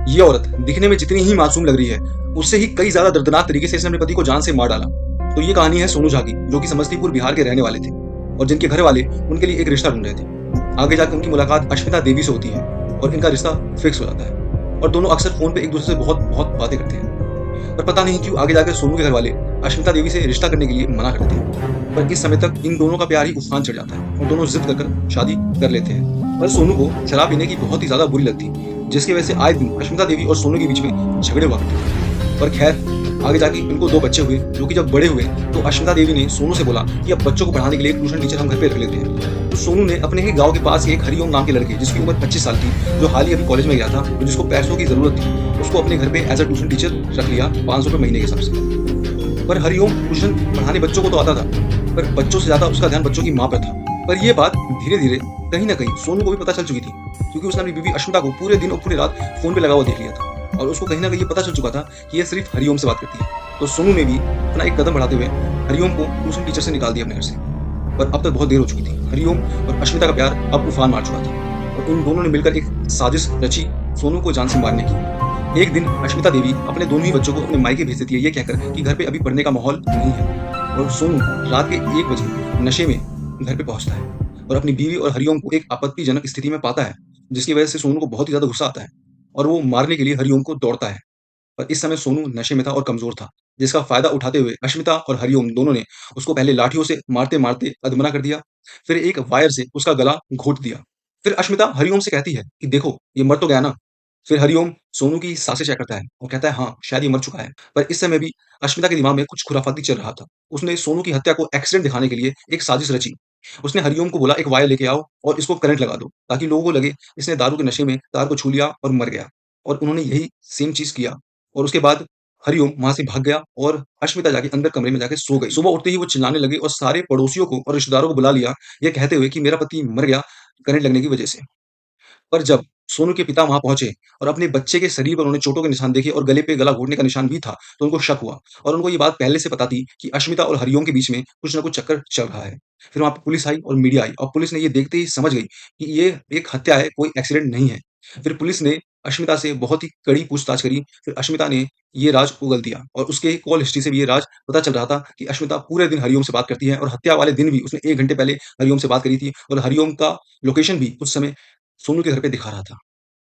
ये औरत दिखने में जितनी ही मासूम लग रही है, उससे ही कई ज्यादा दर्दनाक तरीके से इसने अपने पति को जान से मार डाला। तो ये कहानी है सोनू झा की, जो कि समस्तीपुर बिहार के रहने वाले थे और जिनके घर वाले उनके लिए एक रिश्ता ढूंढ रहे थे। आगे जाकर उनकी मुलाकात अश्मिता देवी से होती है और इनका रिश्ता फिक्स हो जाता है और दोनों अक्सर फोन पे एक दूसरे से बहुत बहुत बातें करते हैं। पर पता नहीं क्यों आगे जाकर सोनू के घर वाले अश्मिता देवी से रिश्ता करने के लिए मना करते हैं। पर इस समय तक इन दोनों का प्यार ही उफान चढ़ जाता है और दोनों जिद कर शादी कर लेते हैं। पर सोनू को शराब पीने की बहुत ही ज्यादा बुरी लगती, जिसकी वजह से आए दिन अश्मिता देवी और सोनू के बीच में झगड़े हुआ करते थे। पर खैर, आगे जाके इनको दो बच्चे हुए, जो कि जब बड़े हुए तो अश्मिता देवी ने सोनू से बोला कि अब बच्चों को पढ़ाने के लिए ट्यूशन टीचर हम घर पे रख लेते हैं। तो सोनू ने अपने ही गांव के पास एक हरिओम नाम के लड़के, जिसकी उम्र 25 साल थी, जो हाल ही अभी कॉलेज में गया था और जिसको पैसों की जरूरत थी, उसको अपने घर पे एज अ ट्यूशन टीचर रख लिया 500 रुपए महीने के हिसाब से। पर हरिओम ट्यूशन पढ़ाने बच्चों को तो आता था, पर बच्चों से ज्यादा उसका ध्यान बच्चों की माँ पर था। पर यह बात धीरे धीरे कहीं ना कहीं सोनू को भी पता चल चुकी थी, क्योंकि उसने अपनी बीवी अश्मिता को पूरे दिन और पूरी रात फोन पे लगा हुआ देख लिया था और उसको कहीं ना कहीं ये पता चल चुका था कि यह सिर्फ हरिओम से बात करती है। तो सोनू ने भी अपना एक कदम बढ़ाते हुए हरिओम को ट्यूशन टीचर से निकाल दिया अपने घर से। पर अब तक बहुत देर हो चुकी थी। हरिओम और अश्मिता का प्यार अब उफान मार चुका था और उन दोनों ने मिलकर एक साजिश रची सोनू को जान से मारने की। एक दिन अश्मिता देवी अपने दोनों ही बच्चों को अपने मायके भेज देती है, ये कहकर कि घर पे अभी पढ़ने का माहौल नहीं है। और सोनू रात के 1 बजे नशे में घर पे पहुंचता है और अपनी बीवी और हरिओम को एक आपत्तिजनक स्थिति में पाता है, जिसकी वजह से सोनू को बहुत ही ज्यादा गुस्सा आता है और वो मारने के लिए हरिओम को दौड़ता है। पर इस समय सोनू नशे में था और कमजोर था, जिसका फायदा उठाते हुए अश्मिता और हरिओम दोनों ने उसको पहले लाठियों से मारते मारते अधमरा कर दिया, फिर एक वायर से उसका गला घोट दिया। फिर अश्मिता हरिओम से कहती है कि देखो ये मर तो गया ना। फिर हरिओम सोनू की सांसें चेक करता है और कहता है हाँ शायद ये मर चुका है। पर इस समय भी अश्मिता के दिमाग में कुछ खुराफाती चल रहा था। उसने सोनू की हत्या को एक्सीडेंट दिखाने के लिए एक साजिश रची। उसने हरिओम को बोला एक वायर लेके आओ और इसको करंट लगा दो, ताकि लोगों को लगे इसने दारू के नशे में तार को छू लिया और मर गया। और उन्होंने यही सेम चीज किया और उसके बाद हरिओम वहां से भाग गया और अश्मिता जाके अंदर कमरे में जाके सो गई। सुबह उठते ही वो चिल्लाने लगी और सारे पड़ोसियों को और रिश्तेदारों को बुला लिया, ये कहते हुए कि मेरा पति मर गया करंट लगने की वजह से। पर जब सोनू के पिता वहां पहुंचे और अपने बच्चे के शरीर पर उन्होंने चोटों के निशान देखे और गले पे गला घोटने का निशान भी था, तो उनको शक हुआ और उनको ये बात पहले से पता थी कि अश्मिता और हरिओम के बीच में कुछ ना कुछ चक्कर चल रहा है। फिर वहां पे पुलिस आई और मीडिया आई और पुलिस ने ये देखते ही समझ गई कि ये एक हत्या है, कोई एक्सीडेंट नहीं है। फिर पुलिस ने अश्मिता से बहुत ही कड़ी पूछताछ करी। फिर अश्मिता ने ये राज उगल दिया और उसके कॉल हिस्ट्री से भी ये राज पता चल रहा था कि अश्मिता पूरे दिन हरिओम से बात करती है और हत्या वाले दिन भी उसने 1 घंटे पहले हरिओम से बात करी थी और हरिओम का लोकेशन भी उस समय सोनू के घर पे दिखा रहा था।